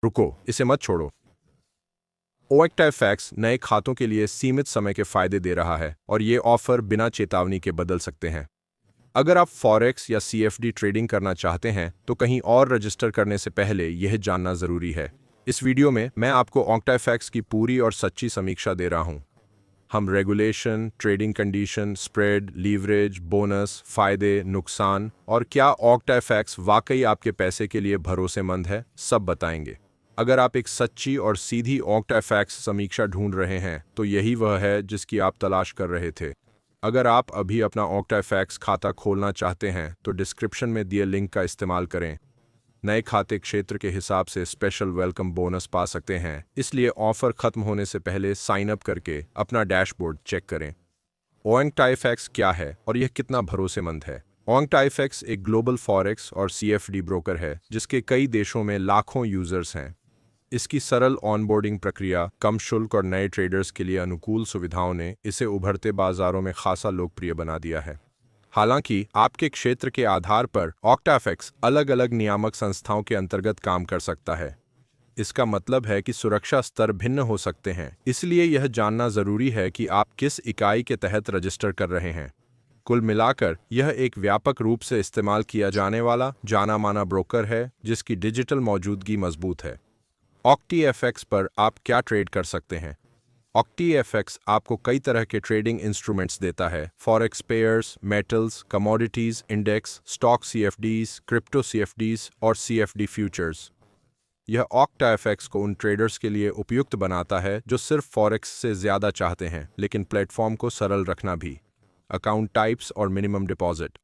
रुको, इसे मत छोड़ो। OCTFX नए खातों के लिए सीमित समय के फायदे दे रहा है और ये ऑफर बिना चेतावनी के बदल सकते हैं। अगर आप फॉरेक्स या CFD ट्रेडिंग करना चाहते हैं तो कहीं और रजिस्टर करने से पहले यह जानना जरूरी है। इस वीडियो में मैं आपको OCTFX की पूरी और सच्ची समीक्षा दे रहा हूं। हम regulation, trading condition, spread, leverage, bonus, फायदे, नुकसान और क्या OCTFX वाकई आपके पैसे के लिए भरोसेमंद है, सब बताएंगे। अगर आप एक सच्ची और सीधी OCTFX समीक्षा ढूंढ रहे हैं तो यही वह है जिसकी आप तलाश कर रहे थे। अगर आप अभी अपना OCTFX खाता खोलना चाहते हैं तो डिस्क्रिप्शन में दिए लिंक का इस्तेमाल करें। नए खाते क्षेत्र के हिसाब से स्पेशल वेलकम बोनस पा सकते हैं, इसलिए ऑफर खत्म होने से पहले साइन अप करके अपना डैशबोर्ड चेक करें। OCTFX क्या है और यह कितना भरोसेमंद है? OCTFX एक ग्लोबल फॉरेक्स और CFD ब्रोकर है जिसके कई देशों में लाखों यूजर्स हैं। इसकी सरल ऑनबोर्डिंग प्रक्रिया, कम शुल्क और नए ट्रेडर्स के लिए अनुकूल सुविधाओं ने इसे उभरते बाजारों में खासा लोकप्रिय बना दिया है। हालांकि आपके क्षेत्र के आधार पर OCTFX अलग अलग नियामक संस्थाओं के अंतर्गत काम कर सकता है। इसका मतलब है कि सुरक्षा स्तर भिन्न हो सकते हैं, इसलिए यह जानना जरूरी है कि आप किस इकाई के तहत रजिस्टर कर रहे हैं। कुल मिलाकर यह एक व्यापक रूप से इस्तेमाल किया जाने वाला जाना माना ब्रोकर है जिसकी डिजिटल मौजूदगी मजबूत है। OCTFX पर आप क्या ट्रेड कर सकते हैं? OCTFX आपको कई तरह के ट्रेडिंग इंस्ट्रूमेंट्स देता है। Forex pairs, metals, commodities, index, stock CFDs, crypto CFDs और CFD फ्यूचर्स। यह OCTFX को उन ट्रेडर्स के लिए उपयुक्त बनाता है जो सिर्फ फॉरेक्स से ज़्यादा चाहते हैं लेकिन प्लेटफॉर्म को सरल रखना भी। अकाउंट टाइप्स और मिनिमम डिपॉजिट।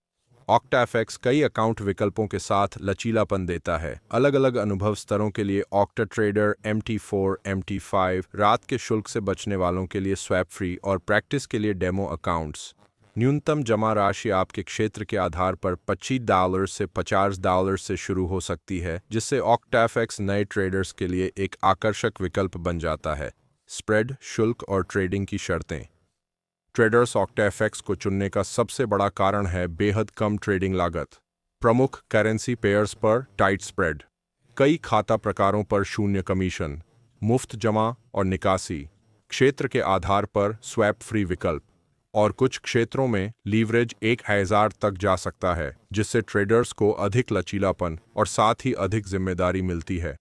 OCTFX कई अकाउंट विकल्पों के साथ लचीलापन देता है। अलग अलग अनुभव स्तरों के लिए OCTAtrader, MT4, MT5, रात के शुल्क से बचने वालों के लिए स्वैप फ्री और प्रैक्टिस के लिए डेमो अकाउंट्स। न्यूनतम जमा राशि आपके क्षेत्र के आधार पर $25 से $50 से शुरू हो सकती है, जिससे OCTFX नए ट्रेडर्स के लिए एक आकर्षक विकल्प बन जाता है। स्प्रेड, शुल्क और ट्रेडिंग की शर्तें। ट्रेडर्स OCTFX को चुनने का सबसे बड़ा कारण है बेहद कम ट्रेडिंग लागत। प्रमुख करेंसी पेयर्स पर टाइट स्प्रेड, कई खाता प्रकारों पर शून्य कमीशन, मुफ्त जमा और निकासी, क्षेत्र के आधार पर स्वैप फ्री विकल्प और कुछ क्षेत्रों में लीवरेज 1000 तक जा सकता है, जिससे ट्रेडर्स को अधिक लचीलापन और साथ ही अधिक जिम्मेदारी मिलती है।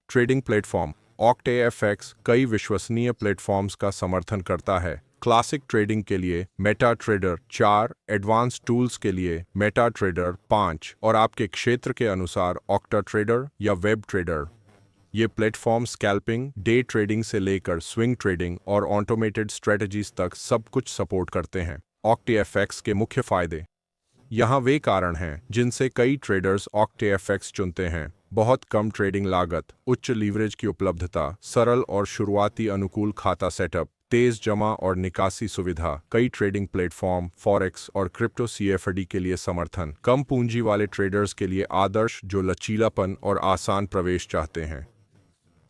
Trading platform. OCTFX कई विश्वसनीय प्लेटफॉर्म्स का समर्थन करता है। क्लासिक ट्रेडिंग के लिए MetaTrader 4, एडवांस टूल्स के लिए MetaTrader 5 और आपके क्षेत्र के अनुसार OCTAtrader या वेब ट्रेडर। ये प्लेटफॉर्म स्कैल्पिंग, डे ट्रेडिंग से लेकर स्विंग ट्रेडिंग और ऑटोमेटेड स्ट्रेटजीज तक सब कुछ सपोर्ट करते हैं। OCTFX के मुख्य फायदे। यहाँ वे कारण हैं जिनसे कई ट्रेडर्स OCTFX चुनते हैं। बहुत कम ट्रेडिंग लागत, उच्च लीवरेज की उपलब्धता, सरल और शुरुआती अनुकूल खाता सेटअप, तेज जमा और निकासी सुविधा, कई ट्रेडिंग प्लेटफॉर्म, फॉरेक्स और क्रिप्टो CFD के लिए समर्थन, कम पूंजी वाले ट्रेडर्स के लिए आदर्श जो लचीलापन और आसान प्रवेश चाहते हैं।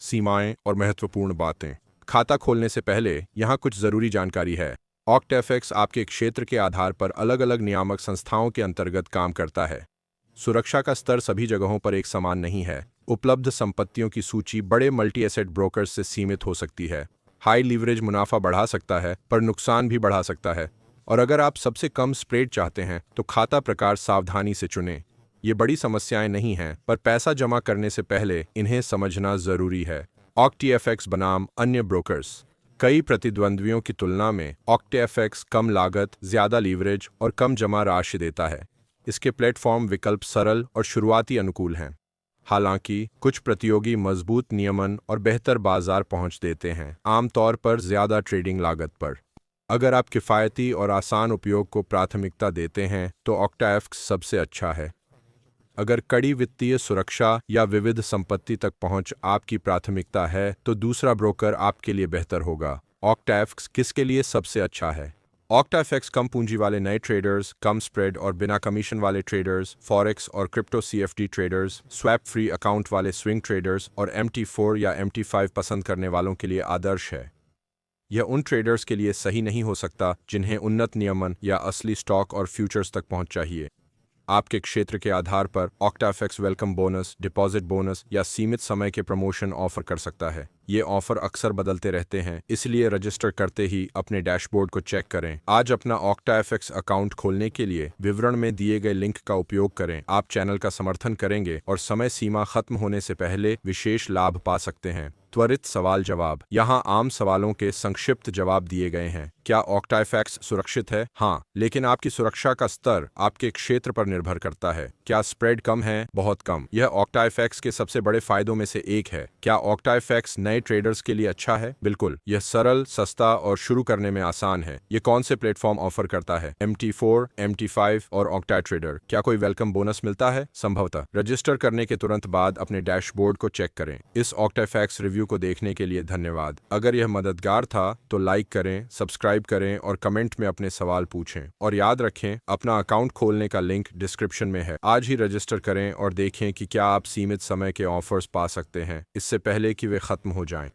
सीमाएं और महत्वपूर्ण बातें। खाता खोलने से पहले यहाँ कुछ जरूरी जानकारी है। OCTFX आपके क्षेत्र के आधार पर अलग अलग नियामक संस्थाओं के अंतर्गत काम करता है। सुरक्षा का स्तर सभी जगहों पर एक समान नहीं है। उपलब्ध संपत्तियों की सूची बड़े मल्टी एसेट ब्रोकर्स से सीमित हो सकती है। हाई लीवरेज मुनाफा बढ़ा सकता है पर नुकसान भी बढ़ा सकता है। और अगर आप सबसे कम स्प्रेड चाहते हैं तो खाता प्रकार सावधानी से चुनें। ये बड़ी समस्याएं नहीं हैं, पर पैसा जमा करने से पहले इन्हें समझना जरूरी है। OCTFX बनाम अन्य ब्रोकर्स। कई प्रतिद्वंद्वियों की तुलना में OCTFX कम लागत, ज़्यादा लीवरेज और कम जमा राशि देता है। इसके प्लेटफॉर्म विकल्प सरल और शुरुआती अनुकूल हैं। हालांकि कुछ प्रतियोगी मजबूत नियमन और बेहतर बाजार पहुंच देते हैं, आमतौर पर ज़्यादा ट्रेडिंग लागत पर। अगर आप किफ़ायती और आसान उपयोग को प्राथमिकता देते हैं तो OCTFX सबसे अच्छा है। अगर कड़ी वित्तीय सुरक्षा या विविध संपत्ति तक पहुंच आपकी प्राथमिकता है तो दूसरा ब्रोकर आपके लिए बेहतर होगा। OCTFX किसके लिए सबसे अच्छा है? OCTFX कम पूंजी वाले नए ट्रेडर्स, कम स्प्रेड और बिना कमीशन वाले ट्रेडर्स, फॉरेक्स और crypto CFD traders, swap free account वाले स्विंग ट्रेडर्स और MT4 या MT5 पसंद करने वालों के लिए आदर्श है। यह उन ट्रेडर्स के लिए सही नहीं हो सकता जिन्हें उन्नत नियमन या असली स्टॉक और फ्यूचर्स तक पहुंच चाहिए। आपके क्षेत्र के आधार पर OctaFX welcome bonus, deposit bonus या सीमित समय के प्रमोशन ऑफर कर सकता है। ये ऑफर अक्सर बदलते रहते हैं, इसलिए रजिस्टर करते ही अपने डैशबोर्ड को चेक करें। आज अपना ऑक्टाफेक्स अकाउंट खोलने के लिए विवरण में दिए गए लिंक का उपयोग करें। आप चैनल का समर्थन करेंगे और समय सीमा खत्म होने से पहले विशेष लाभ पा सकते हैं। त्वरित सवाल जवाब। यहाँ आम सवालों के संक्षिप्त जवाब दिए गए हैं। क्या ऑक्टाफेक्स सुरक्षित है? हाँ, लेकिन आपकी सुरक्षा का स्तर आपके क्षेत्र पर निर्भर करता है। क्या स्प्रेड कम है? बहुत कम। यह ऑक्टाफेक्स के सबसे बड़े फायदों में से एक है। क्या ऑक्टाफेक्स नए ट्रेडर्स के लिए अच्छा है? बिल्कुल। यह सरल, सस्ता और शुरू करने में आसान है। ये कौन से प्लेटफॉर्म ऑफर करता है? MT4, MT5 और ऑक्टा ट्रेडर। क्या कोई वेलकम बोनस मिलता है? संभवतः। रजिस्टर करने के तुरंत बाद अपने डैशबोर्ड को चेक करें। इस ऑक्टाफेक्स रिव्यू को देखने के लिए धन्यवाद। अगर यह मददगार था तो लाइक करें, सब्सक्राइब करें और कमेंट में अपने सवाल पूछें। और याद रखें, अपना अकाउंट खोलने का लिंक डिस्क्रिप्शन में है। आज ही रजिस्टर करें और देखें कि क्या आप सीमित समय के ऑफर्स पा सकते हैं, इससे पहले कि वे खत्म हो जाएं।